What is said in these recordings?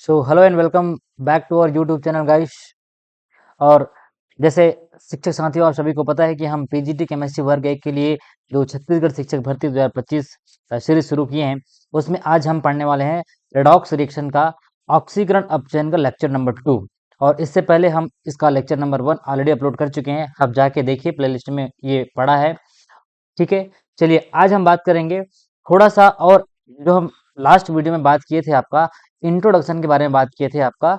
So hello and welcome back to our YouTube channel guys. और जैसे शिक्षक साथियों, आप सभी को पता है कि हम पीजीटी केमिस्ट्री वर्ग 1 के लिए जो छत्तीसगढ़ शिक्षक भर्ती 2025 सीरीज शुरू किए हैं, उसमें आज हम पढ़ने वाले हैं रेडॉक्स रिएक्शन का ऑक्सीकरण अपचयन का लेक्चर नंबर 2। और इससे पहले हम इसका लेक्चर नंबर 1 ऑलरेडी अपलोड कर चुके हैं, आप जाके देखिए, प्लेलिस्ट में ये पड़ा है। ठीक है, चलिए आज हम बात करेंगे थोड़ा सा और जो हम लास्ट वीडियो में बात किए थे, आपका इंट्रोडक्शन के बारे में बात किए थे, आपका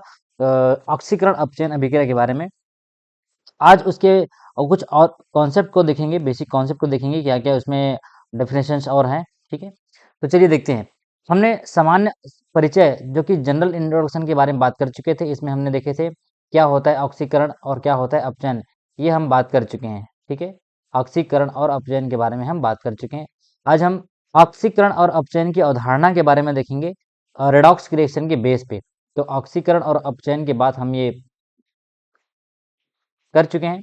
ऑक्सीकरण अपचयन अभिक्रिया के बारे में। आज उसके और कुछ और कॉन्सेप्ट को देखेंगे, बेसिक कॉन्सेप्ट को देखेंगे, क्या क्या उसमें डेफिनेशंस और हैं। ठीक है, तो चलिए देखते हैं। हमने सामान्य परिचय जो कि जनरल इंट्रोडक्शन के बारे में बात कर चुके थे, इसमें हमने देखे थे क्या होता है ऑक्सीकरण और क्या होता है अपचयन, ये हम बात कर चुके हैं। ठीक है, ऑक्सीकरण और अपचयन के बारे में हम बात कर चुके हैं। आज हम ऑक्सीकरण और अपचयन की अवधारणा के बारे में देखेंगे रेडॉक्स रिएक्शन के बेस पे। तो ऑक्सीकरण और अपचयन के बाद हम ये कर चुके हैं।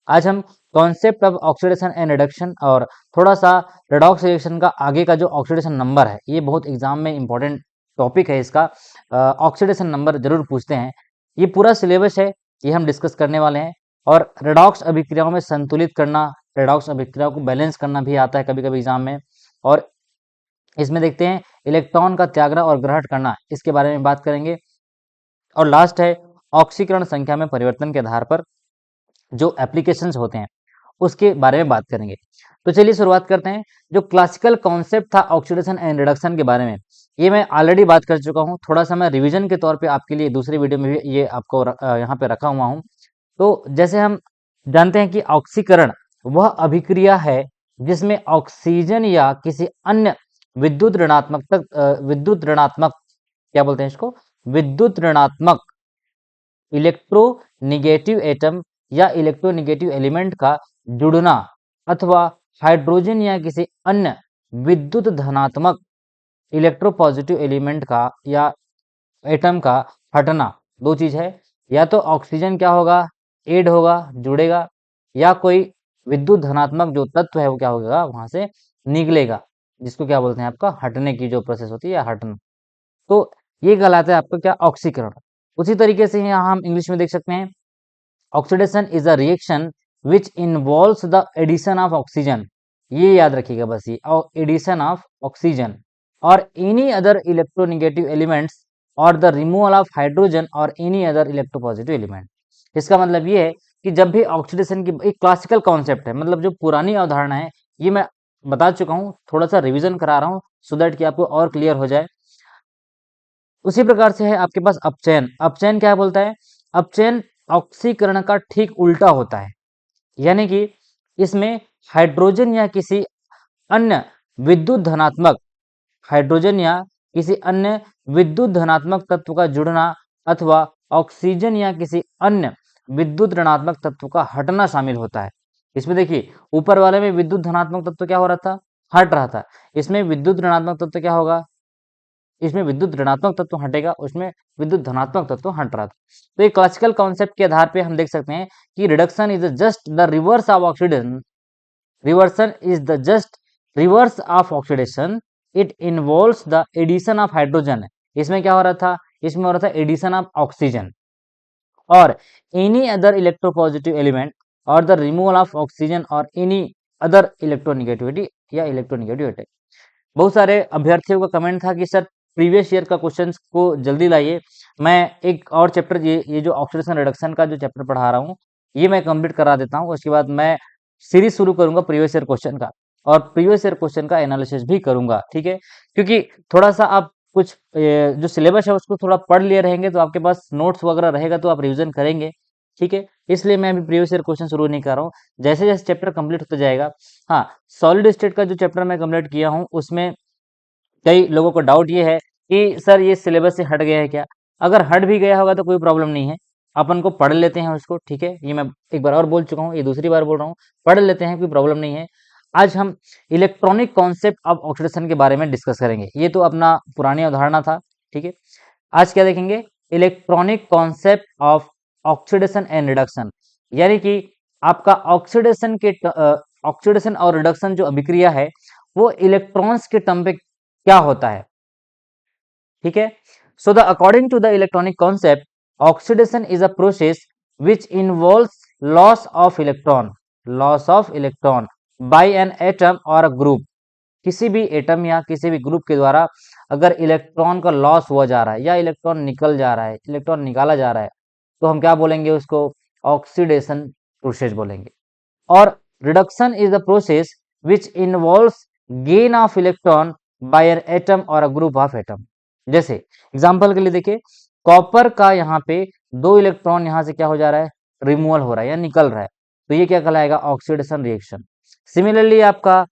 आज हम concept of oxidation and reduction और थोड़ा सा रेडॉक्स रिएक्शन का आगे का जो ऑक्सीडेशन नंबर है, ये बहुत एग्जाम में इंपॉर्टेंट टॉपिक है इसका। ऑक्सीडेशन नंबर जरूर पूछते हैं। ये पूरा सिलेबस है, ये हम डिस्कस करने वाले हैं। और रेडॉक्स अभिक्रियाओं में संतुलित करना, रेडॉक्स अभिक्रियाओं को बैलेंस करना भी आता है कभी कभी एग्जाम में। और इसमें देखते हैं इलेक्ट्रॉन का त्यागना और ग्रहण करना, इसके बारे में बात करेंगे। और लास्ट है ऑक्सीकरण संख्या में परिवर्तन के आधार पर जो एप्लीकेशंस होते हैं, उसके बारे में बात करेंगे। तो चलिए शुरुआत करते हैं। जो क्लासिकल कॉन्सेप्ट था ऑक्सीडेशन एंड रिडक्शन के बारे में, ये मैं ऑलरेडी बात कर चुका हूँ। थोड़ा सा मैं रिवीजन के तौर पे आपके लिए दूसरी वीडियो में भी ये आपको यहाँ पे रखा हुआ हूँ। तो जैसे हम जानते हैं कि ऑक्सीकरण वह अभिक्रिया है जिसमें ऑक्सीजन या किसी अन्य विद्युत ऋणात्मक क्या बोलते हैं इसको, विद्युत ऋणात्मक इलेक्ट्रोनिगेटिव एटम या इलेक्ट्रोनिगेटिव एलिमेंट का जुड़ना अथवा हाइड्रोजन या किसी अन्य विद्युत धनात्मक इलेक्ट्रोपॉजिटिव एलिमेंट का या एटम का हटना। दो चीज है, या तो ऑक्सीजन क्या होगा, एड होगा, जुड़ेगा, या कोई विद्युत धनात्मक जो तत्व है वो क्या होगा, वहां से निकलेगा, जिसको क्या बोलते हैं, आपका हटने की जो प्रोसेस होती है या हटना। तो ये कहलाता है आपका क्या, ऑक्सीकरण। उसी तरीके से यहाँ हम इंग्लिश में देख सकते हैं, oxidation is a reaction which involves the addition of oxygen. ये याद रखिएगा बस, ये एडिशन ऑफ ऑक्सीजन और एनी अदर इलेक्ट्रोनिगेटिव एलिमेंट्स और द रिमूवल ऑफ हाइड्रोजन और एनी अदर इलेक्ट्रोपॉजिटिव एलिमेंट। इसका मतलब ये है कि जब भी ऑक्सीडेशन की एक क्लासिकल कॉन्सेप्ट है, मतलब जो पुरानी अवधारणा है, ये मैं बता चुका हूँ, थोड़ा सा रिवीजन करा रहा हूँ सो दैट कि आपको और क्लियर हो जाए। उसी प्रकार से है आपके पास अपचयन। अपचयन क्या बोलता है, अपचयन ऑक्सीकरण का ठीक उल्टा होता है, यानी कि इसमें हाइड्रोजन या किसी अन्य विद्युत धनात्मक हाइड्रोजन या किसी अन्य विद्युत धनात्मक तत्व का जुड़ना अथवा ऑक्सीजन या किसी अन्य विद्युत ऋणात्मक तत्व का हटना शामिल होता है। इसमें देखिए, ऊपर वाले में विद्युत धनात्मक तत्व क्या हो रहा था, हट रहा था। इसमें विद्युत ऋणात्मक तत्व क्या होगा, इसमें विद्युत ऋणात्मक तत्व हटेगा, उसमें विद्युत धनात्मक तत्व हट रहा था। तो ये क्लासिकल कॉन्सेप्ट के आधार पे हम देख सकते हैं कि reduction is just the reverse of oxidation. Reversion is the just reverse of oxidation. It involves the addition of hydrogen. इसमें क्या हो रहा था, इसमें हो रहा था एडिशन ऑफ ऑक्सीजन और एनी अदर इलेक्ट्रोपॉजिटिव एलिमेंट और द रिमूवल ऑफ ऑक्सीजन और एनी अदर इलेक्ट्रोनिगेटिविटी या इलेक्ट्रोनिगेटिव अटैक। बहुत सारे अभ्यर्थियों का कमेंट था कि सर प्रीवियस ईयर का क्वेश्चंस को जल्दी लाइए। मैं एक और चैप्टर, ये जो ऑक्सीडेशन रिडक्शन का जो चैप्टर पढ़ा रहा हूँ, ये मैं कंप्लीट करा देता हूँ। उसके बाद मैं सीरीज शुरू करूंगा प्रीवियस ईयर क्वेश्चन का, और प्रीवियस ईयर क्वेश्चन का एनालिसिस भी करूंगा। ठीक है, क्योंकि थोड़ा सा आप कुछ जो सिलेबस है उसको थोड़ा पढ़ लिए रहेंगे तो आपके पास नोट्स वगैरह रहेगा तो आप रिविजन करेंगे। ठीक है, इसलिए मैं अभी प्रीवियस ईयर क्वेश्चन शुरू नहीं कर रहा हूँ, जैसे जैसे चैप्टर कंप्लीट होता जाएगा। हाँ, सॉलिड स्टेट का जो चैप्टर मैं कंप्लीट किया हूँ, उसमें कई लोगों को डाउट ये है कि सर ये सिलेबस से हट गया है क्या। अगर हट भी गया होगा तो कोई प्रॉब्लम नहीं है, अपन को पढ़ लेते हैं उसको। ठीक है, ये मैं एक बार और बोल चुका हूँ, ये दूसरी बार बोल रहा हूँ, पढ़ लेते हैं, कोई प्रॉब्लम नहीं है। आज हम इलेक्ट्रॉनिक कॉन्सेप्ट ऑफ ऑक्सीडेशन के बारे में डिस्कस करेंगे। ये तो अपना पुरानी अवधारणा था। ठीक है, आज क्या देखेंगे, electronic concept of oxidation and reduction, यानी कि आपका ऑक्सीडेशन और रिडक्शन जो अभिक्रिया है वो इलेक्ट्रॉन्स के टर्म पे क्या होता है। ठीक है, So the according to the electronic concept, oxidation is a process which involves loss of electron by an atom or a group. किसी भी एटम या किसी भी ग्रुप के द्वारा अगर इलेक्ट्रॉन का लॉस हुआ जा रहा है या इलेक्ट्रॉन निकल जा रहा है, इलेक्ट्रॉन निकाला जा रहा है, तो हम क्या बोलेंगे उसको? ऑक्सीडेशन प्रोसेस बोलेंगे। और reduction is the process which involves gain of electron by an atom और अ ग्रुप ऑफ एटम। जैसे एग्जांपल के लिए देखिए, कॉपर का यहाँ पे 2 इलेक्ट्रॉन यहाँ से क्या हो जा रहा है? रिमूवल हो रहा है या निकल रहा है, तो ये क्या कहलाएगा? Oxidation reaction. सिमिलरली आपका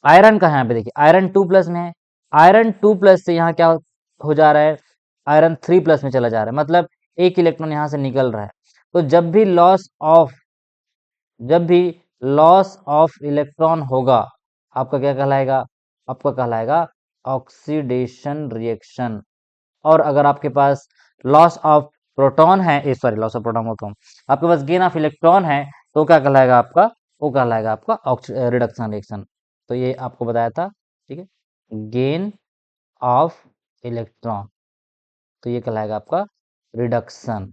आयरन का यहाँ पे देखिए, आयरन 2+ में है, आयरन 2+ से यहाँ क्या हो जा रहा है? आयरन 3+ में चला जा रहा है, मतलब एक इलेक्ट्रॉन यहाँ से निकल रहा है। तो जब भी लॉस ऑफ इलेक्ट्रॉन होगा, आपका क्या कहलाएगा? आपका कहलाएगा ऑक्सीडेशन रिएक्शन। और अगर आपके पास लॉस ऑफ प्रोटॉन है, सॉरी लॉस ऑफ प्रोटॉन होता हूँ, आपके पास गेन ऑफ इलेक्ट्रॉन है, तो क्या कहलाएगा आपका? वो कहलाएगा आपका रिडक्शन रिएक्शन। तो ये आपको बताया था, ठीक है, गेन ऑफ इलेक्ट्रॉन, तो ये कहलाएगा आपका रिडक्शन।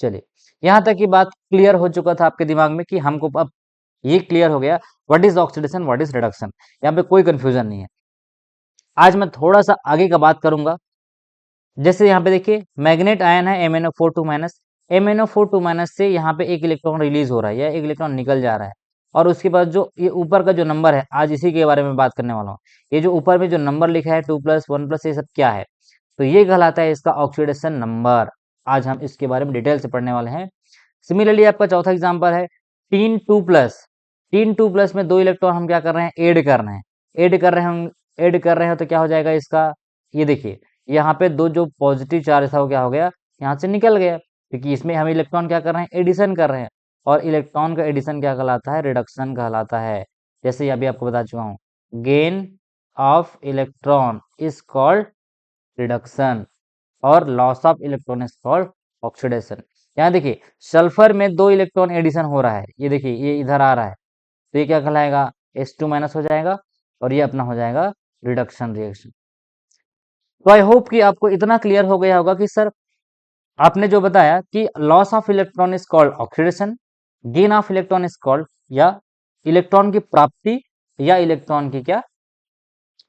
चलिए, यहां तक की बात क्लियर हो चुका था आपके दिमाग में कि हमको अब ये क्लियर हो गया what is oxidation, what is reduction, यहाँ पे कोई कंफ्यूजन नहीं है। आज मैं थोड़ा सा आगे का बात करूंगा। जैसे यहाँ पे देखिए, मैग्नेट आयन है MnO4 2-, MnO4 2- से यहाँ पे एक इलेक्ट्रॉन रिलीज हो रहा है या एक इलेक्ट्रॉन निकल जा रहा है, और उसके बाद जो ये ऊपर का जो नंबर है, आज इसी के बारे में बात करने वाला हूँ। ये जो ऊपर में जो नंबर लिखा है 2+, 1+, ये सब क्या है? तो ये कहलाता है इसका ऑक्सीडेशन नंबर। आज हम इसके बारे में डिटेल से पढ़ने वाले हैं। सिमिलरली आपका चौथा एग्जाम्पल है टीन 2+। टीन 2+ में 2 इलेक्ट्रॉन हम क्या कर रहे हैं? ऐड कर रहे हैं। ऐड कर रहे हैं तो क्या हो जाएगा इसका? ये देखिए, यहाँ पे 2 जो पॉजिटिव चार्ज था वो क्या हो गया? यहाँ से निकल गया, क्योंकि इसमें हम इलेक्ट्रॉन क्या कर रहे हैं? एडिशन कर रहे हैं। और इलेक्ट्रॉन का एडिशन क्या कहलाता है? रिडक्शन कहलाता है। जैसे अभी आपको बता चुका हूँ, gain of electron is called reduction और loss of electron is called oxidation. यहाँ देखिए, सल्फर में 2 इलेक्ट्रॉन एडिशन हो रहा है, ये देखिए ये इधर आ रहा है, तो ये क्या कहलाएगा? H2- हो जाएगा, और ये अपना हो जाएगा रिडक्शन रिएक्शन। तो आई होप कि आपको इतना क्लियर हो गया होगा कि सर आपने जो बताया कि loss of electron is called oxidation, gain of electron is called, या इलेक्ट्रॉन की प्राप्ति या इलेक्ट्रॉन की क्या?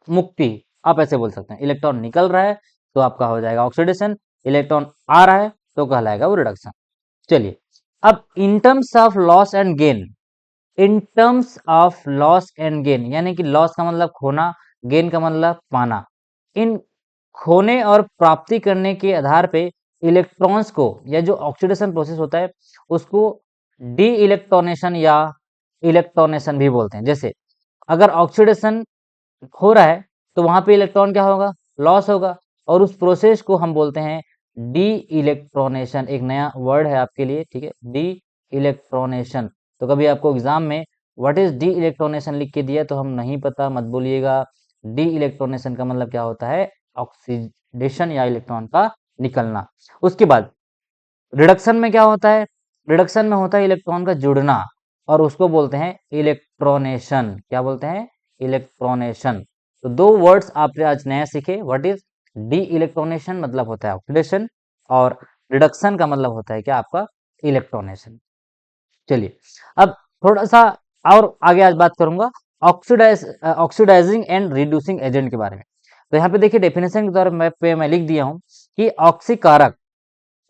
मुक्ति, आप ऐसे बोल सकते हैं। इलेक्ट्रॉन निकल रहा है तो आपका हो जाएगा ऑक्सीडेशन, इलेक्ट्रॉन आ रहा है तो कहलाएगा वो रिडक्शन। चलिए, अब in terms of loss and gain, in terms of loss and gain, यानी कि लॉस का मतलब खोना, गेन का मतलब पाना। इन खोने और प्राप्ति करने के आधार पे इलेक्ट्रॉन्स को, या जो ऑक्सीडेशन प्रोसेस होता है उसको डी इलेक्ट्रॉनेशन या इलेक्ट्रॉनेशन भी बोलते हैं। जैसे अगर ऑक्सीडेशन हो रहा है तो वहां पे इलेक्ट्रॉन क्या होगा? लॉस होगा, और उस प्रोसेस को हम बोलते हैं डी इलेक्ट्रॉनेशन। एक नया वर्ड है आपके लिए, ठीक है, डी इलेक्ट्रॉनेशन। तो कभी आपको एग्जाम में व्हाट इज डी इलेक्ट्रॉनेशन लिख के दिया तो हम नहीं पता मत बोलिएगा। डी इलेक्ट्रॉनेशन का मतलब क्या होता है? ऑक्सीडेशन या इलेक्ट्रॉन का निकलना। उसके बाद रिडक्शन में क्या होता है? रिडक्शन में होता है इलेक्ट्रॉन का जुड़ना, और उसको बोलते हैं इलेक्ट्रॉनेशन। क्या बोलते हैं? इलेक्ट्रॉनेशन। तो 2 वर्ड्स आपने आज नया सीखे। What is de electronation? मतलब होता है ऑक्सीडेशन, और रिडक्शन का मतलब होता है क्या? आपका इलेक्ट्रॉनेशन। चलिए, अब थोड़ा सा और आगे आज बात करूंगा ऑक्सीडाइजिंग एंड रिड्यूसिंग एजेंट के बारे में। तो यहाँ पे देखिए, डेफिनेशन के तौर पे मैं लिख दिया हूँ कि ऑक्सीकारक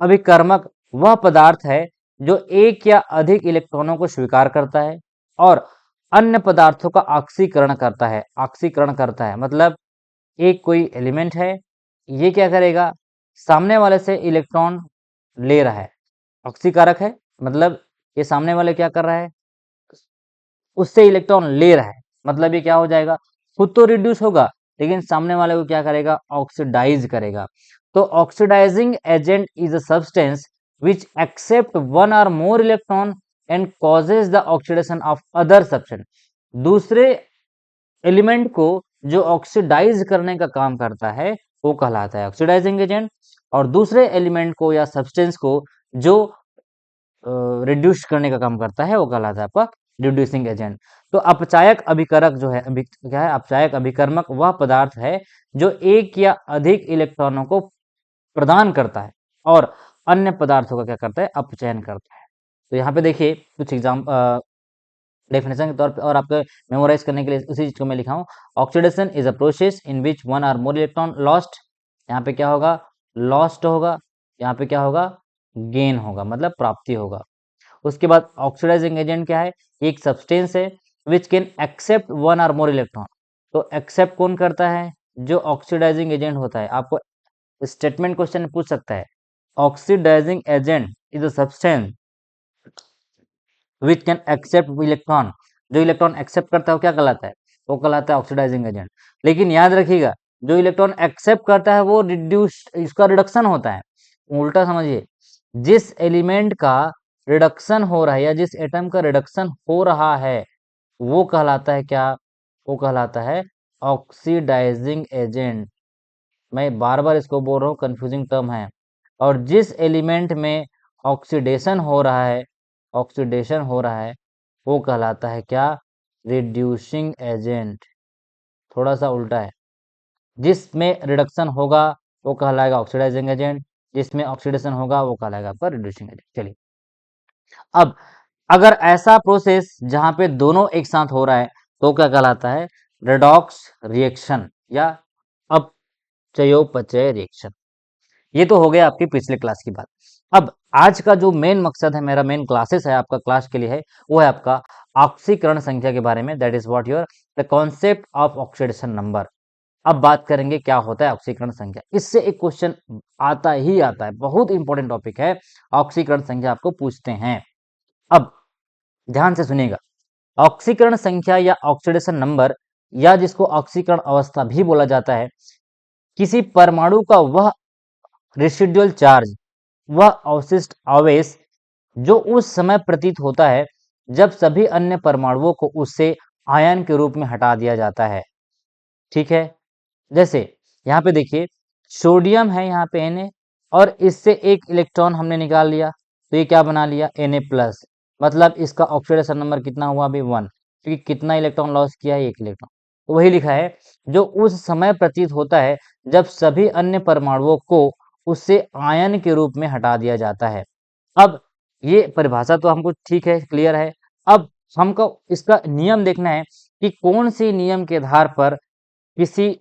अभिकर्मक वह पदार्थ है जो एक या अधिक इलेक्ट्रॉनों को स्वीकार करता है और अन्य पदार्थों का ऑक्सीकरण करता है। ऑक्सीकरण करता है मतलब एक कोई एलिमेंट है, ये क्या करेगा? सामने वाले से इलेक्ट्रॉन ले रहा है, ऑक्सीकारक है, मतलब ये सामने वाले क्या कर रहा है? उससे इलेक्ट्रॉन ले रहा है, मतलब ये क्या हो जाएगा? खुद तो रिड्यूस होगा, लेकिन सामने वाले को क्या करेगा? ऑक्सीडाइज करेगा। तो oxidising agent is a substance which accept one or more electron and causes the oxidation of other substance. दूसरे एलिमेंट को जो ऑक्सीडाइज करने का काम करता है वो कहलाता है ऑक्सीडाइजिंग एजेंट, और दूसरे एलिमेंट को या सब्सटेंस को जो रिड्यूस करने का काम करता है वो कहलाता है आपका रिड्यूसिंग एजेंट। तो अपचायक अभिकारक जो है, क्या है? अपचायक अभिकर्मक वह पदार्थ है जो एक या अधिक इलेक्ट्रॉनों को प्रदान करता है और अन्य पदार्थों का क्या करता है, अपचयन करता है। तो यहाँ पे देखिए कुछ एग्जाम डेफिनेशन के तौर पे और आपको मेमोराइज करने के लिए उसी चीज को मैं लिखा हूँ। Oxidation is a process in which one or more electron lost, यहाँ पे क्या होगा, लॉस्ट होगा, यहाँ पे क्या होगा, गेन होगा, मतलब प्राप्ति होगा। उसके बाद ऑक्सीडाइजिंग एजेंट क्या है, एक सब्सटेंस है which can accept one or more electron. तो एक्सेप्ट कौन करता है, जो ऑक्सीडाइजिंग एजेंट होता है। आपको स्टेटमेंट क्वेश्चन पूछ सकता है, oxidising agent is a substance which can accept electron. जो इलेक्ट्रॉन एक्सेप्ट करता है वो क्या कहलाता है, वो कहलाता है ऑक्सीडाइजिंग एजेंट। लेकिन याद रखिएगा, जो इलेक्ट्रॉन एक्सेप्ट करता है वो रिड्यूस, इसका रिडक्शन होता है। उल्टा समझिए, जिस एलिमेंट का रिडक्शन हो रहा है या जिस एटम का रिडक्शन हो रहा है वो कहलाता है क्या, वो कहलाता है ऑक्सीडाइजिंग एजेंट। मैं बार बार इसको बोल रहा हूँ, कंफ्यूजिंग टर्म है। और जिस एलिमेंट में ऑक्सीडेशन हो रहा है, ऑक्सीडेशन हो रहा है वो कहलाता है क्या, रिड्यूसिंग एजेंट। थोड़ा सा उल्टा है, जिसमें रिडक्शन होगा वो कहलाएगा ऑक्सीडाइजिंग एजेंट, जिसमें ऑक्सीडेशन होगा वो कहलाएगा आपका रिड्यूसिंग एजेंट। चलिए, अब अगर ऐसा प्रोसेस जहां पे दोनों एक साथ हो रहा है तो क्या कहलाता है, रेडॉक्स रिएक्शन या अपचयोपचय रिएक्शन। ये तो हो गया आपकी पिछले क्लास की बात। अब आज का जो मेन मकसद है, मेरा मेन क्लासेस है आपका क्लास के लिए है, वो है आपका ऑक्सीकरण संख्या के बारे में। That is what your the concept of oxidation number. अब बात करेंगे क्या होता है ऑक्सीकरण संख्या। इससे एक क्वेश्चन आता ही आता है, बहुत इंपॉर्टेंट टॉपिक है ऑक्सीकरण संख्या, आपको पूछते हैं। अब ध्यान से सुनिएगा, ऑक्सीकरण संख्या या ऑक्सीडेशन नंबर या जिसको ऑक्सीकरण अवस्था भी बोला जाता है, किसी परमाणु का वह रेसिडुअल चार्ज, वह अवशिष्ट आवेश जो उस समय प्रतीत होता है जब सभी अन्य परमाणुओं को उससे आयन के रूप में हटा दिया जाता है। ठीक है, जैसे यहाँ पे देखिए सोडियम है यहाँ पे Na, और इससे एक इलेक्ट्रॉन हमने निकाल लिया तो ये क्या बना लिया, Na प्लस। मतलब इसका ऑक्सीडेशन नंबर कितना हुआ अभी 1, क्योंकि कितना इलेक्ट्रॉन लॉस किया है, एक इलेक्ट्रॉन। तो वही लिखा है, जो उस समय प्रतीत होता है जब सभी अन्य परमाणुओं को उससे आयन के रूप में हटा दिया जाता है। अब ये परिभाषा तो हमको ठीक है, क्लियर है। अब हमको इसका नियम देखना है कि कौन सी नियम के आधार पर किसी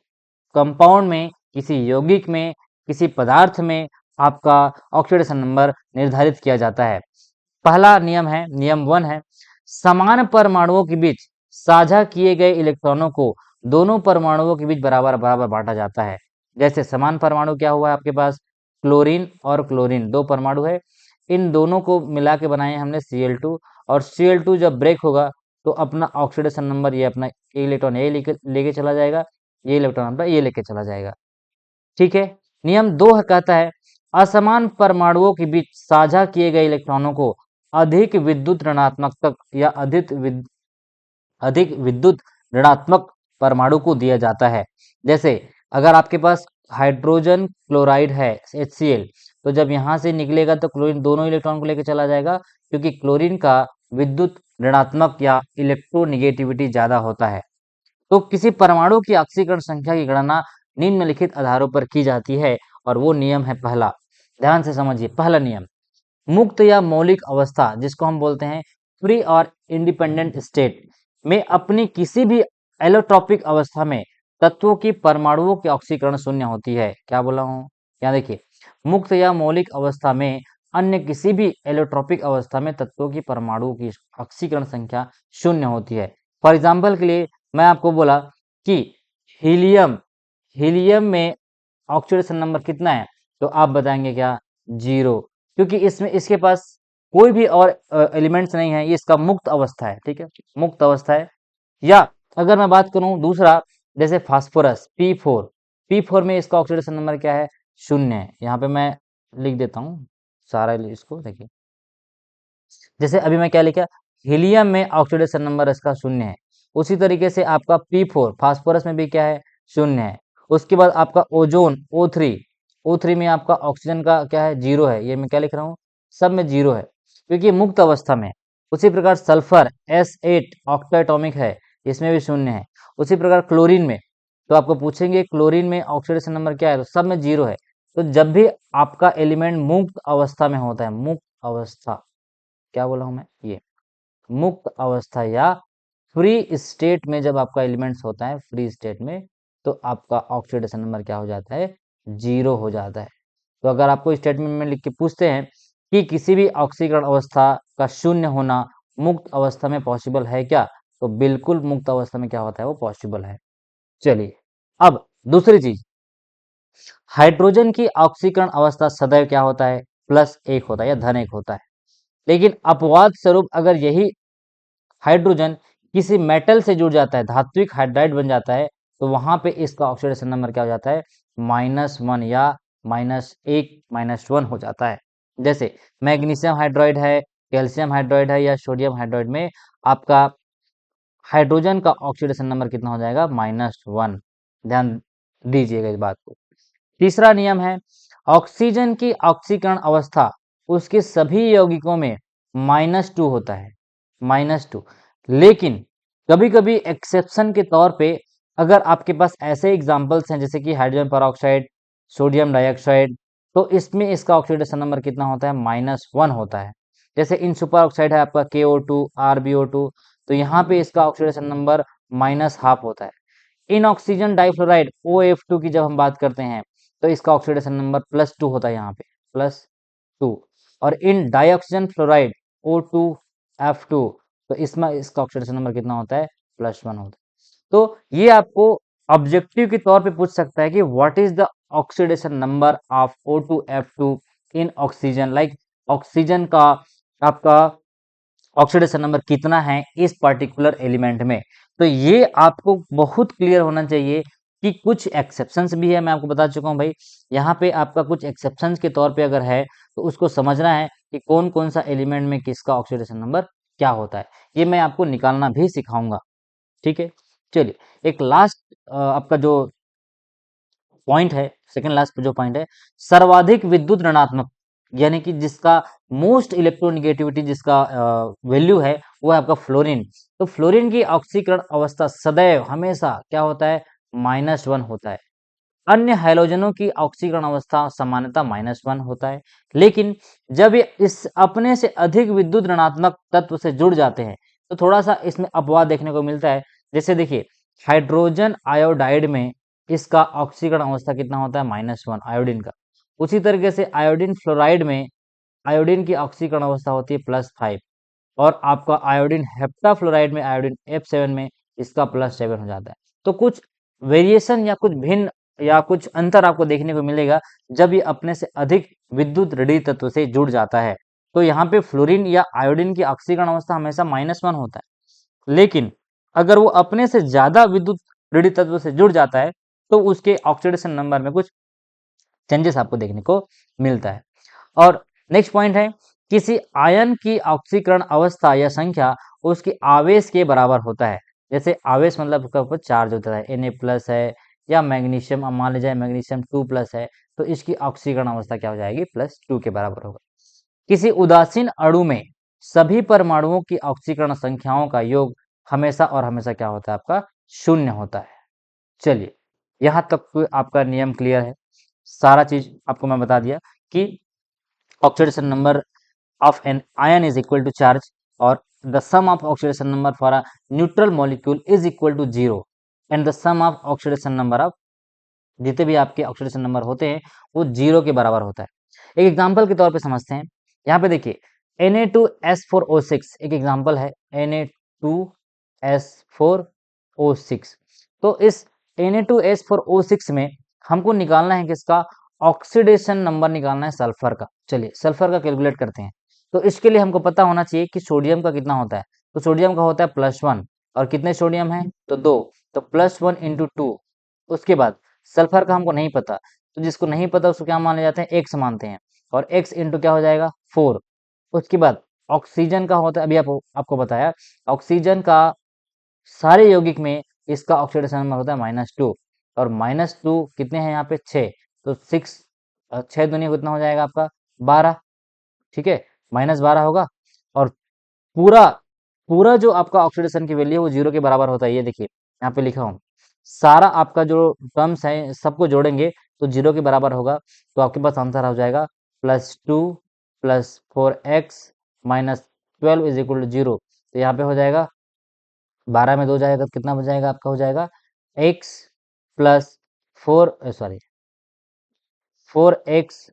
कंपाउंड में, किसी यौगिक में, किसी पदार्थ में आपका ऑक्सीडेशन नंबर निर्धारित किया जाता है। पहला नियम है, नियम 1 है, समान परमाणुओं के बीच साझा किए गए इलेक्ट्रॉनों को दोनों परमाणुओं के बीच बराबर बराबर बांटा जाता है। जैसे समान परमाणु क्या हुआ है आपके पास, क्लोरीन और क्लोरीन, दो परमाणु है, इन दोनों को मिला के बनाए हमने Cl2, और Cl2 जब ब्रेक होगा तो अपना ऑक्सीडेशन नंबर, ये अपना इलेक्ट्रॉन ये लेके चला जाएगा, ये इलेक्ट्रॉन अपना ये लेके चला जाएगा। ठीक है, नियम 2 कहता है, असमान परमाणुओं के बीच साझा किए गए इलेक्ट्रॉनों को अधिक विद्युत ऋणात्मक तक या अधिक विद्युत ऋणात्मक परमाणु को दिया जाता है। जैसे अगर आपके पास हाइड्रोजन क्लोराइड है HCl, तो जब यहाँ से निकलेगा तो क्लोरीन दोनों इलेक्ट्रॉन को लेकर चला जाएगा, क्योंकि क्लोरीन का विद्युत ऋणात्मक या इलेक्ट्रोनिगेटिविटी ज्यादा होता है। तो किसी परमाणु की ऑक्सीकरण संख्या की गणना निम्नलिखित आधारों पर की जाती है, और वो नियम है पहला। ध्यान से समझिए, पहला नियम, मुक्त या मौलिक अवस्था जिसको हम बोलते हैं फ्री और इंडिपेंडेंट स्टेट में अपनी किसी भी एलोट्रॉपिक अवस्था में तत्वों की परमाणुओं की ऑक्सीकरण शून्य होती है। क्या बोला हूँ, यहाँ देखिए, मुक्त या मौलिक अवस्था में अन्य किसी भी एलोट्रॉपिक अवस्था में तत्वों की परमाणुओं की ऑक्सीकरण संख्या शून्य होती है। फॉर एग्जाम्पल के लिए मैं आपको बोला कि हीलियम, हीलियम में ऑक्सीडेशन नंबर कितना है, तो आप बताएंगे क्या, 0, क्योंकि इसमें इसके पास कोई भी और एलिमेंट्स नहीं है, ये इसका मुक्त अवस्था है। ठीक है, मुक्त अवस्था है। या अगर मैं बात करूं दूसरा, जैसे फास्फोरस P4, P4 में इसका ऑक्सीडेशन नंबर क्या है, 0 है। यहाँ पे मैं लिख देता हूँ सारा इसको, देखिए जैसे अभी मैं क्या लिखा, हीलियम में ऑक्सीडेशन नंबर इसका 0 है। उसी तरीके से आपका P4 फास्फोरस में भी क्या है, 0 है। उसके बाद आपका ओजोन O3, O3 में आपका ऑक्सीजन का क्या है, 0 है। ये मैं क्या लिख रहा हूँ, सब में 0 है क्योंकि मुक्त अवस्था में। उसी प्रकार सल्फर S8 ऑक्टाएटॉमिक है, इसमें भी 0 है। उसी प्रकार क्लोरीन में, तो आपको पूछेंगे क्लोरीन में ऑक्सीडेशन नंबर क्या है, तो सब में 0 है। तो जब भी आपका एलिमेंट मुक्त अवस्था में होता है, मुक्त अवस्था, क्या बोला हूं मैं, ये मुक्त अवस्था या फ्री स्टेट में जब आपका एलिमेंट्स होता है फ्री स्टेट में, तो आपका ऑक्सीडेशन नंबर क्या हो जाता है, 0 हो जाता है। तो अगर आपको स्टेटमेंट में लिख के पूछते हैं कि किसी भी ऑक्सीकरण अवस्था का शून्य होना मुक्त अवस्था में पॉसिबल है क्या, तो बिल्कुल मुक्त अवस्था में क्या होता है, वो पॉसिबल है। चलिए, अब दूसरी चीज, हाइड्रोजन की ऑक्सीकरण अवस्था सदैव क्या होता है, +1 होता है या +1 होता है। लेकिन अपवाद स्वरूप अगर यही हाइड्रोजन किसी मेटल से जुड़ जाता है, धात्विक हाइड्राइड बन जाता है, तो वहां पे इसका ऑक्सीडेशन नंबर क्या हो जाता है, -1 या -1 -1 हो जाता है। जैसे मैग्नीशियम हाइड्राइड है, कैल्शियम हाइड्राइड है या सोडियम हाइड्राइड में आपका हाइड्रोजन का ऑक्सीडेशन नंबर कितना हो जाएगा, -1। ध्यान दीजिएगा इस बात को। तीसरा नियम है, ऑक्सीजन की ऑक्सीकरण अवस्था उसके सभी यौगिकों में -2 होता है, -2। लेकिन कभी कभी एक्सेप्शन के तौर पे अगर आपके पास ऐसे एग्जांपल्स हैं जैसे कि हाइड्रोजन पेरोक्साइड, सोडियम डाइऑक्साइड, तो इसमें इसका ऑक्सीडेशन नंबर कितना होता है, -1 होता है। जैसे इन सुपर ऑक्साइड है आपका KO2 RbO2, तो यहाँ पे इसका ऑक्सीडेशन नंबर -1/2 होता है। इन ऑक्सीजन डाइफ्लोराइड OF2 की जब हम बात करते हैं तो इसका ऑक्सीडेशन नंबर +2 होता है, यहाँ पे +2। और इन डाइऑक्सीजन फ्लोराइड O2F2, तो इसमें इसका ऑक्सीडेशन नंबर कितना होता है, +1 होता है। तो ये आपको ऑब्जेक्टिव के तौर पे पूछ सकता है कि what is the oxidation number of O2F2 in oxygen, like oxygen का आपका ऑक्सीडेशन नंबर कितना है इस पर्टिकुलर एलिमेंट में। तो ये आपको बहुत क्लियर होना चाहिए कि कुछ एक्सेप्शंस भी है, मैं आपको बता चुका हूँ भाई। यहाँ पे आपका कुछ एक्सेप्शंस के तौर पे अगर है तो उसको समझना है कि कौन कौन सा एलिमेंट में किसका ऑक्सीडेशन नंबर क्या होता है, ये मैं आपको निकालना भी सिखाऊंगा। ठीक है, चलिए एक लास्ट आपका जो पॉइंट है, सेकंड लास्ट जो पॉइंट है, सर्वाधिक विद्युत ऋणात्मक, यानी कि जिसका मोस्ट इलेक्ट्रोनिगेटिविटी जिसका वैल्यू है वो है आपका फ्लोरीन। तो फ्लोरीन की ऑक्सीकरण अवस्था सदैव हमेशा क्या होता है, -1 होता है। अन्य हैलोजनों की ऑक्सीकरण अवस्था सामान्यतः -1 होता है। लेकिन जब ये इस अपने से अधिक विद्युत ऋणात्मक तत्व से जुड़ जाते हैं तो थोड़ा सा इसमें अपवाद देखने को मिलता है। जैसे देखिए, हाइड्रोजन आयोडाइड में इसका ऑक्सीकरण अवस्था कितना होता है, -1 आयोडीन का। उसी तरीके से आयोडीन फ्लोराइड में आयोडीन की ऑक्सीकरण अवस्था होती है +5। और आपका आयोडीन हेप्टाफ्लोराइड में आयोडीन F7 में इसका +7 हो जाता है। तो कुछ वेरिएशन या कुछ भिन्न या कुछ अंतर आपको देखने को मिलेगा जब ये अपने से अधिक विद्युत ऋणात्मक तत्व से जुड़ जाता है। तो यहाँ पे फ्लोरीन या आयोडीन की ऑक्सीकरण अवस्था हमेशा -1 होता है। लेकिन अगर वो अपने से ज्यादा विद्युत ऋणात्मक तत्व से जुड़ जाता है तो उसके ऑक्सीडेशन नंबर में कुछ चेंजेस आपको देखने को मिलता है। और नेक्स्ट पॉइंट है, किसी आयन की ऑक्सीकरण अवस्था या संख्या उसके आवेश के बराबर होता है। जैसे आवेश मतलब उसका ऊपर चार्ज होता है, Na+ है या मैग्नीशियम, अब मान लीजिए मैग्नीशियम 2+ है, तो इसकी ऑक्सीकरण अवस्था क्या हो जाएगी, +2 के बराबर होगा। किसी उदासीन अणु में सभी परमाणुओं की ऑक्सीकरण संख्याओं का योग हमेशा और हमेशा क्या होता है, आपका 0 होता है। चलिए, यहाँ तक तो आपका नियम क्लियर है, सारा चीज आपको मैं बता दिया कि oxidation number of an ion is equal to charge or the sum of oxidation number for a neutral molecule is equal to 0 and the sum of oxidation number of जितने भी आपके ऑक्सीडेशन नंबर होते हैं वो 0 के बराबर होता है। एक एग्जांपल के तौर पे समझते हैं, यहाँ पे देखिए Na2S4O6 एक एग्जांपल है, Na2S4O6। तो इस Na2S4O6 में हमको निकालना है किसका, ऑक्सीडेशन नंबर निकालना है सल्फर का। चलिए सल्फर का कैलकुलेट करते हैं। तो इसके लिए हमको पता होना चाहिए कि सोडियम का कितना होता है। तो सोडियम का होता है +1 और कितने सोडियम है, तो 2, तो +1 × 2। उसके बाद सल्फर का हमको नहीं पता, तो जिसको नहीं पता उसको क्या मान ले जाते हैं, x मानते हैं, और x इंटू क्या हो जाएगा 4। उसके बाद ऑक्सीजन का होता है, अभी आपको बताया, ऑक्सीजन का सारे यौगिक में इसका ऑक्सीडेशन नंबर होता है -2 और -2 कितने हैं यहाँ पे 6, तो 6 6 दूनी कितना हो जाएगा आपका 12। ठीक है, -12 होगा। और पूरा पूरा जो आपका ऑक्सीडेशन की वैल्यू है वो 0 के बराबर होता है। ये देखिए यहाँ पे लिखा हूँ, सारा आपका जो टर्म्स है सबको जोड़ेंगे तो 0 के बराबर होगा, तो आपके पास आंसर हो जाएगा +2 + 4x - 12 = 0। तो यहाँ पे हो जाएगा 12 में 2 जाएगा तो कितना बच जाएगा आपका, हो जाएगा x प्लस 4x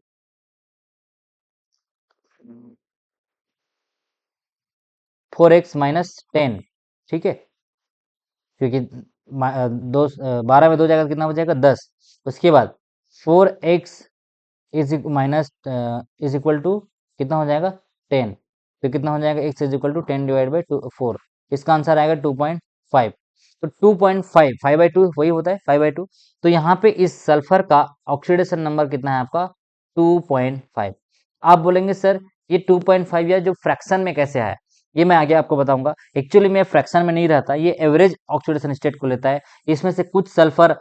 10, ठीक है, क्योंकि 12 में 2 जाएगा तो कितना बचेगा 10। उसके बाद 4x इज इक्वल टू कितना हो जाएगा 10, तो कितना हो जाएगा x is equal to 10 divide by 4। इसका आंसर आएगा 2.5। तो 2.5 5/2 वही होता है 5/2। तो यहाँ पे इस सल्फर का ऑक्सीडेशन नंबर कितना है आपका 2.5। आप बोलेंगे सर ये 2.5 या जो फ्रैक्शन में कैसे आया, ये मैं आगे आपको बताऊंगा। एक्चुअली में फ्रैक्शन में नहीं रहता, ये एवरेज ऑक्सीडेशन स्टेट को लेता है। इसमें से कुछ सल्फर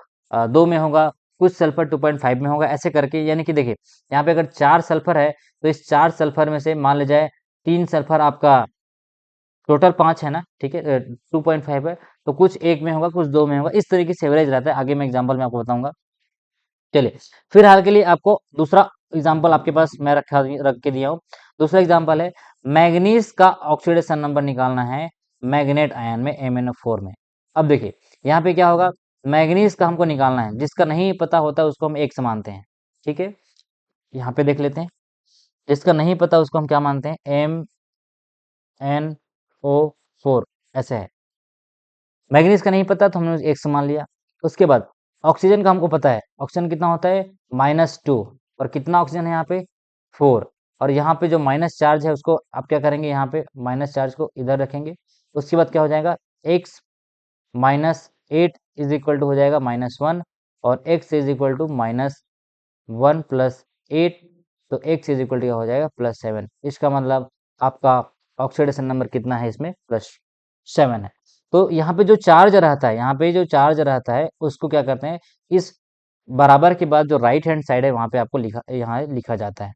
2 में होगा, कुछ सल्फर 2.5 में होगा, ऐसे करके। यानी कि देखिए यहाँ पे अगर 4 सल्फर है तो इस 4 सल्फर में से मान ले जाए 3 सल्फर आपका, टोटल 5 है ना, ठीक है, 2.5 है, तो कुछ एक में होगा कुछ 2 में होगा, इस तरीके से एवरेज रहता है। आगे मैं एग्जाम्पल में आपको बताऊंगा। चलिए फिलहाल के लिए आपको दूसरा एग्जाम्पल आपके पास मैं रख के दिया हूँ। दूसरा एग्जाम्पल है मैग्नीज का ऑक्सीडेशन नंबर निकालना है मैग्नेट आयन में MnO4 में। अब देखिए यहाँ पे क्या होगा, मैग्नीज का हमको निकालना है, जिसका नहीं पता होता उसको हम एक से मानते हैं, ठीक है। यहाँ पे देख लेते हैं, जिसका नहीं पता उसको हम क्या मानते हैं MnO4 ऐसे है। मैग्नीज का नहीं पता तो हमने एक से मान लिया। उसके बाद ऑक्सीजन का हमको पता है, ऑक्सीजन कितना होता है -2, और कितना ऑक्सीजन है यहाँ पे 4, और यहाँ पे जो माइनस चार्ज है उसको आप क्या करेंगे, यहाँ पे माइनस चार्ज को इधर रखेंगे। उसके बाद क्या हो जाएगा x -8 इज इक्वल टू हो जाएगा -1, और x इज इक्वल टू -1 + 8, तो x इज इक्वल टू क्या हो जाएगा +7। इसका मतलब आपका ऑक्सीडेशन नंबर कितना है इसमें +7 है। तो यहाँ पे जो चार्ज रहता है, यहाँ पे जो चार्ज रहता है उसको क्या करते हैं, इस बराबर के बाद जो राइट हैंड साइड है वहां पे आपको यहाँ लिखा जाता है,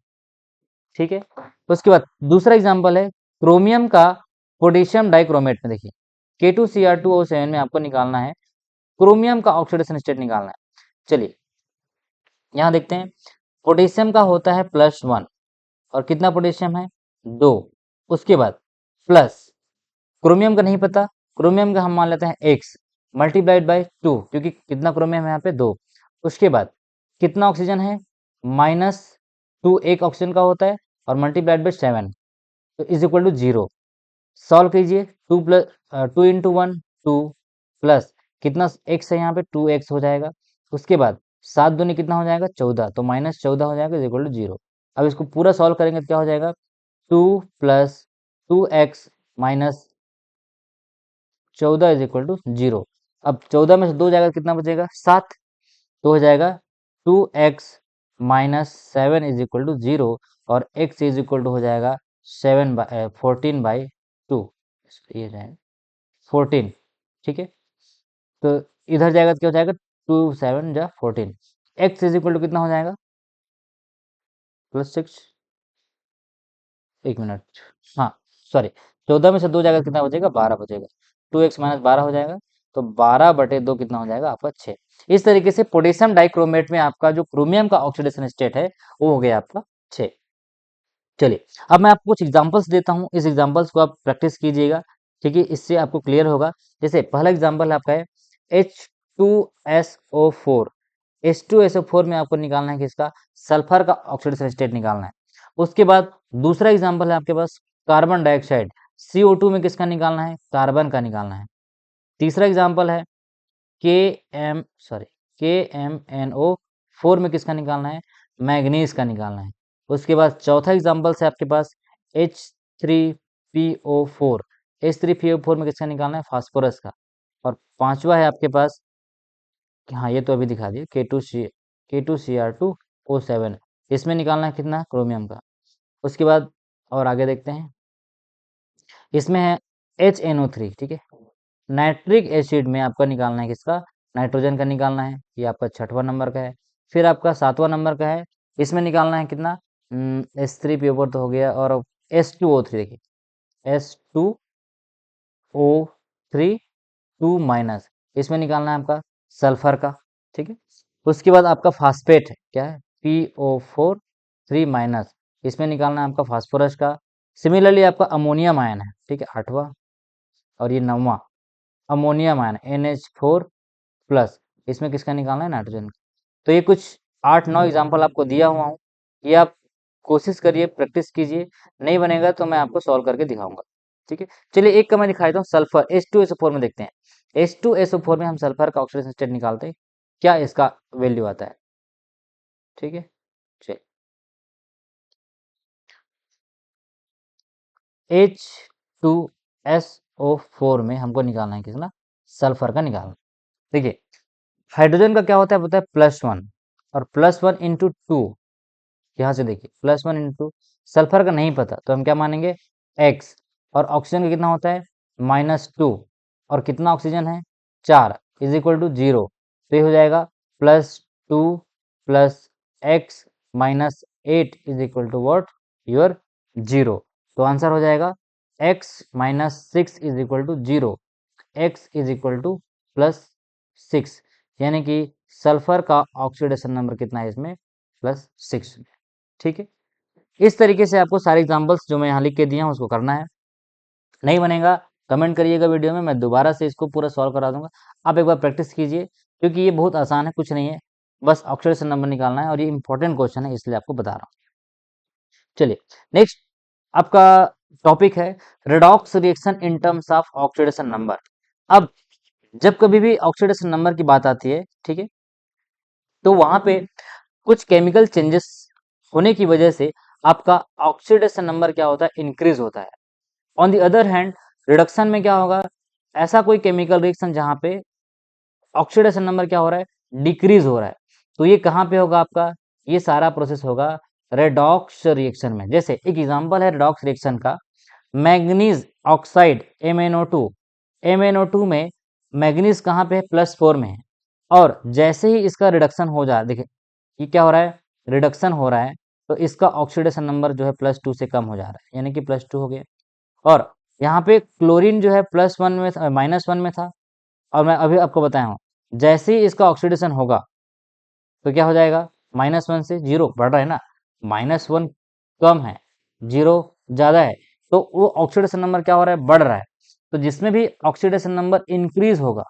ठीक है। उसके बाद दूसरा एग्जांपल है क्रोमियम का पोटेशियम डाइक्रोमेट में। देखिए K2Cr2O7 में आपको निकालना है क्रोमियम का ऑक्सीडेशन स्टेट निकालना है। चलिए यहाँ देखते हैं, पोटेशियम का होता है +1, और कितना पोटेशियम है 2। उसके बाद प्लस क्रोमियम का नहीं पता, क्रोमियम का हम मान लेते हैं x मल्टीप्लाइड बाई 2, क्योंकि कितना क्रोमियम है यहाँ पे 2। उसके बाद कितना ऑक्सीजन है -2, एक ऑक्सीजन का होता है, और मल्टीप्लाइड बाई 7, तो इज इक्वल टू 0। सॉल्व कीजिए, 2 इंटू 1 2, प्लस कितना x है यहाँ पे 2x हो जाएगा। उसके बाद 7 दूनी कितना हो जाएगा 14, तो -14 हो जाएगा इज इक्वल टू 0। अब इसको पूरा सॉल्व करेंगे तो क्या हो जाएगा 2 + 2x - 14 इज इक्वल टू 0। अब 14 में से 2 जाएगा कितना बचेगा 7, तो हो जाएगा 2x - 7 इज इक्वल टू 0, और x इज इक्वल टू हो जाएगा 14/2, ये जाएगा 14, ठीक है। तो इधर जाएगा तो क्या हो जाएगा 2 7 जा 14, x इज इक्वल टू कितना हो जाएगा +6, एक मिनट, हाँ सॉरी, 14 में से 2 जाएगा तो कितना बचेगा 12 बचेगा, 2x - 12 हो जाएगा, तो 12/2 कितना हो जाएगा आपका 6। इस तरीके से पोटेशियम डाइक्रोमेट में आपका जो क्रोमियम का ऑक्सीडेशन स्टेट है वो हो गया आपका 6। चलिए अब मैं आपको कुछ एग्जांपल्स देता हूँ, इस एग्जांपल्स को आप प्रैक्टिस कीजिएगा, ठीक है, इससे आपको क्लियर होगा। जैसे पहला एग्जांपल आपका है H2SO4। H2SO4 में आपको निकालना है किसका, सल्फर का ऑक्सीडेशन स्टेट निकालना है। उसके बाद दूसरा एग्जांपल है आपके पास कार्बन डाइऑक्साइड, CO2 में किसका निकालना है, कार्बन का निकालना है। तीसरा एग्जांपल है KMNO4 में किसका निकालना है, मैग्नीज का निकालना है। उसके बाद चौथा एग्जांपल है आपके पास H3PO4, H3PO4 में किसका निकालना है, फास्फोरस का। और पांचवा है आपके पास, हाँ ये तो अभी दिखा दिए, K2Cr2O7, इसमें निकालना है कितना, क्रोमियम का। उसके बाद और आगे देखते हैं, इसमें है HNO3, ठीक है। नाइट्रिक एसिड में आपका निकालना है किसका, नाइट्रोजन का निकालना है, ये आपका 6वां नंबर का है। फिर आपका 7वां नंबर का है, इसमें निकालना है कितना, H3PO4 तो हो गया, और H2O3 देखिए H2O3 2 माइनस, इसमें निकालना है आपका सल्फर का, ठीक है। उसके बाद आपका फास्फेट है, क्या है, PO4 3 माइनस, इसमें निकालना है आपका फास्फोरस का। सिमिलरली आपका अमोनियम आयन है, ठीक है, 8वां, और ये 9वां अमोनियम आयन NH4 प्लस, इसमें किसका निकालना है, नाइट्रोजन का। तो ये कुछ 8-9 एग्जाम्पल आपको दिया हुआ हूँ, ये आप कोशिश करिए, प्रैक्टिस कीजिए, नहीं बनेगा तो मैं आपको सॉल्व करके दिखाऊंगा, ठीक है। चलिए एक का मैं दिखा देता हूँ, सल्फर H2SO4 में देखते हैं। H2SO4 में हम सल्फर का ऑक्सीडेशन स्टेट निकालते हैं, क्या इसका वैल्यू आता है, ठीक है। चलिए H2SO4 में हमको निकालना है किसना, सल्फर का निकालना। देखिए हाइड्रोजन का क्या होता है, पता है, +1, और +1 इंटू 2, यहाँ से देखिए +1 इंटू, सल्फर का नहीं पता तो हम क्या मानेंगे, x, और ऑक्सीजन का कितना होता है, -2, और कितना ऑक्सीजन है, 4, इज इक्वल टू 0, तो ये हो जाएगा +2 plus x -8 is equal to what, your 0। तो आंसर हो जाएगा x -6 is equal to 0, x is equal to +6, यानी कि सल्फर का ऑक्सीडेशन नंबर कितना है इसमें, +6 में, ठीक है। इस तरीके से आपको सारे एग्जांपल्स जो मैं यहाँ लिख के दिया हूँ उसको करना है, नहीं बनेगा कमेंट करिएगा वीडियो में, मैं दोबारा से इसको पूरा सॉल्व करा दूंगा। आप एक बार प्रैक्टिस कीजिए, क्योंकि ये बहुत आसान है, कुछ नहीं है, बस ऑक्सीडेशन नंबर निकालना है, और ये इंपॉर्टेंट क्वेश्चन है इसलिए आपको बता रहा हूँ। चलिए नेक्स्ट आपका टॉपिक है redox reaction in terms of oxidation number. अब जब कभी भी ऑक्सीडेशन नंबर की बात आती है, ठीक है, तो वहां पे कुछ केमिकल चेंजेस होने की वजह से आपका ऑक्सीडेशन नंबर क्या होता है, इंक्रीज होता है। On the other hand reduction में क्या होगा, ऐसा कोई केमिकल रिएक्शन जहां पे ऑक्सीडेशन नंबर क्या हो रहा है, डिक्रीज हो रहा है, तो ये कहाँ पे होगा आपका, ये सारा प्रोसेस होगा रेडॉक्स रिएक्शन में। जैसे एक एग्जांपल है रेडॉक्स रिएक्शन का, मैग्नीज ऑक्साइड MnO2, MnO2 में मैग्नीज कहाँ पे है, +4 में है, और जैसे ही इसका रिडक्शन हो जाए, देखिए ये क्या हो रहा है, रिडक्शन हो रहा है, तो इसका ऑक्सीडेशन नंबर जो है +2 से कम हो जा रहा है, यानी कि +2 हो गया। और यहाँ पे क्लोरीन जो है +1 में था, -1 में था, और मैं अभी आपको बताया हूँ, जैसे ही इसका ऑक्सीडेशन होगा तो क्या हो जाएगा, -1 से 0 बढ़ रहा है ना, -1 कम है, 0 ज्यादा है, तो वो ऑक्सीडेशन नंबर क्या हो रहा है, बढ़ रहा है। तो जिसमें भी ऑक्सीडेशन नंबर इंक्रीज होगा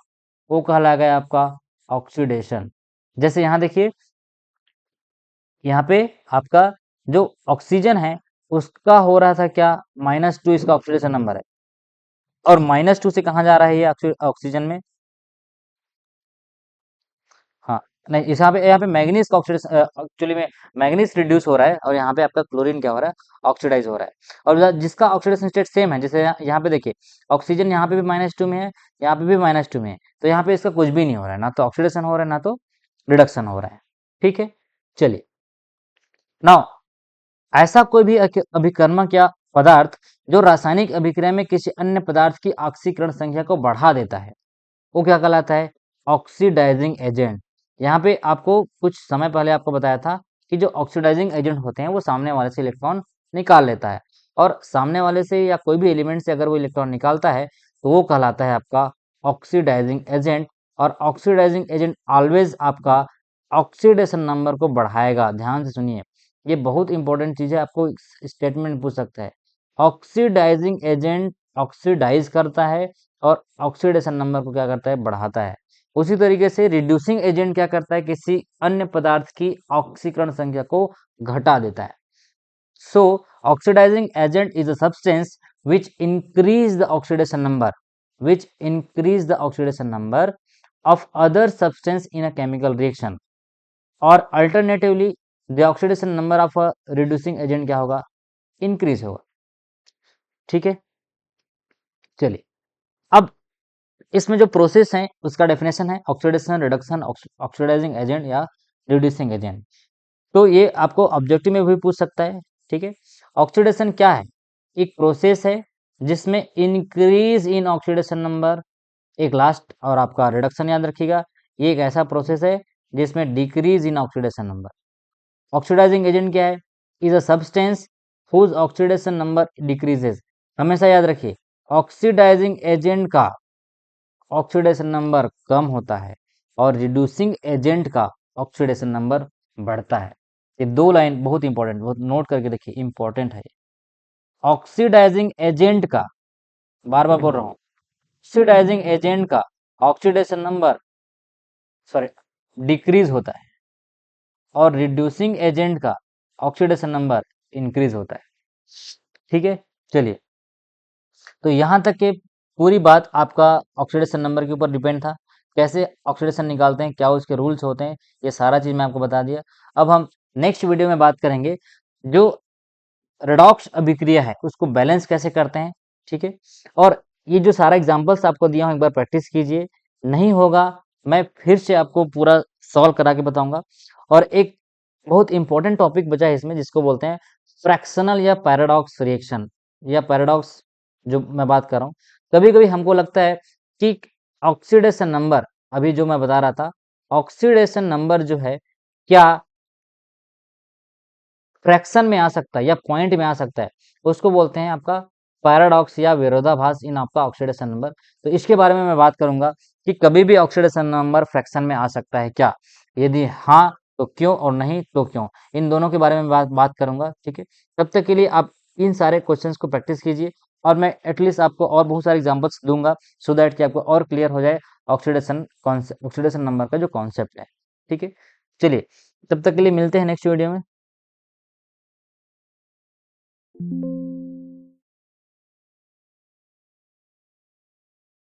वो कहलाएगा आपका ऑक्सीडेशन। जैसे यहाँ देखिए, यहाँ पे आपका जो ऑक्सीजन है उसका हो रहा था क्या, -2 इसका ऑक्सीडेशन नंबर है, और -2 से कहाँ जा रहा है ये ऑक्सीजन में, हाँ, नहीं इस यहाँ पे मैग्नीज का ऑक्सीडेशन, एक्चुअली में मैग्नीज रिड्यूस हो रहा है, और यहाँ पे आपका क्लोरीन क्या हो रहा है, ऑक्सीडाइज हो रहा है। और जिसका ऑक्सीडेशन स्टेट सेम है, जैसे यहाँ पे देखिए ऑक्सीजन यहाँ पे भी -2 में है, यहाँ पे भी -2 में है, तो यहाँ पे इसका कुछ भी नहीं हो रहा है, ना तो ऑक्सीडेशन हो रहा है ना तो रिडक्शन हो रहा है, ठीक है। चलिए नाउ ऐसा कोई भी अभिकर्मक या पदार्थ जो रासायनिक अभिक्रिया में किसी अन्य पदार्थ की ऑक्सीकरण संख्या को बढ़ा देता है, वो क्या कहलाता है, ऑक्सीडाइजिंग एजेंट। यहाँ पे आपको कुछ समय पहले आपको बताया था कि जो ऑक्सीडाइजिंग एजेंट होते हैं वो सामने वाले से इलेक्ट्रॉन निकाल लेता है, और सामने वाले से या कोई भी एलिमेंट से अगर वो इलेक्ट्रॉन निकालता है तो वो कहलाता है आपका ऑक्सीडाइजिंग एजेंट। और ऑक्सीडाइजिंग एजेंट ऑलवेज आपका ऑक्सीडेशन नंबर को बढ़ाएगा। ध्यान से सुनिए, ये बहुत इंपॉर्टेंट चीज है, आपको स्टेटमेंट पूछ सकता है। ऑक्सीडाइजिंग एजेंट ऑक्सीडाइज करता है और ऑक्सीडेशन नंबर को क्या करता है, बढ़ाता है। उसी तरीके से रिड्यूसिंग एजेंट क्या करता है, किसी अन्य पदार्थ की ऑक्सीकरण संख्या को घटा देता है। So oxidising agent is a substance which increase the oxidation number, which increase the oxidation number of other substance in a chemical reaction, और alternatively the oxidation number of a reducing agent क्या होगा, increase होगा, ठीक है। चलिए अब इसमें जो प्रोसेस है उसका डेफिनेशन है ऑक्सीडेशन, रिडक्शन, ऑक्सीडाइजिंग एजेंट या रिड्यूसिंग एजेंट। तो ये आपको ऑब्जेक्टिव में भी पूछ सकता है, ठीक है। ऑक्सीडेशन क्या है, एक प्रोसेस है जिसमें इंक्रीज इन ऑक्सीडेशन नंबर, एक लास्ट, और आपका रिडक्शन याद रखिएगा, ये एक ऐसा प्रोसेस है जिसमें decrease in oxidation number. Oxidising agent क्या है, is a substance whose oxidation number decreases. हमेशा याद रखिए ऑक्सीडाइजिंग एजेंट का ऑक्सीडेशन नंबर कम होता है और रिड्यूसिंग एजेंट का ऑक्सीडेशन नंबर बढ़ता है। ये 2 लाइन बहुत इंपॉर्टेंट, बहुत नोट करके देखिए, इंपॉर्टेंट है ये। ऑक्सीडाइजिंग एजेंट का, बार-बार बोल रहा हूँ, ऑक्सीडाइजिंग एजेंट का ऑक्सीडेशन नंबर सॉरी डिक्रीज होता है और रिड्यूसिंग एजेंट का ऑक्सीडेशन नंबर इंक्रीज होता है। ठीक है, चलिए, तो यहाँ तक के पूरी बात आपका ऑक्सीडेशन नंबर के ऊपर डिपेंड था। कैसे ऑक्सीडेशन निकालते हैं, क्या उसके रूल्स होते हैं, ये सारा चीज़ मैं आपको बता दिया। अब हम नेक्स्ट वीडियो में बात करेंगे जो रेडॉक्स अभिक्रिया है उसको बैलेंस कैसे करते हैं। ठीक है, और ये जो सारा एग्जांपल्स आपको दिया हूँ एक बार प्रैक्टिस कीजिए, नहीं होगा मैं फिर से आपको पूरा सॉल्व करा के बताऊंगा। और एक बहुत इंपॉर्टेंट टॉपिक बचा है इसमें जिसको बोलते हैं फ्रैक्शनल या पैराडॉक्स रिएक्शन या पैराडॉक्स, जो मैं बात कर रहा हूँ। कभी कभी हमको लगता है कि ऑक्सीडेशन नंबर, अभी जो मैं बता रहा था, ऑक्सीडेशन नंबर जो है क्या फ्रैक्शन में आ सकता है या पॉइंट में आ सकता है, उसको बोलते हैं आपका पैराडॉक्स या विरोधाभास इन आपका ऑक्सीडेशन नंबर। तो इसके बारे में मैं बात करूंगा कि कभी भी ऑक्सीडेशन नंबर फ्रैक्शन में आ सकता है क्या, यदि हाँ तो क्यों और नहीं तो क्यों, इन दोनों के बारे में बात करूंगा। ठीक है, तब तक के लिए आप इन सारे क्वेश्चंस को प्रैक्टिस कीजिए और मैं एटलीस्ट आपको और बहुत सारे एग्जांपल्स दूंगा सो दैट कि आपको और क्लियर हो जाए ऑक्सीडेशन नंबर का जो कॉन्सेप्ट है। ठीक है, चलिए, तब तक के लिए मिलते हैं नेक्स्ट वीडियो में।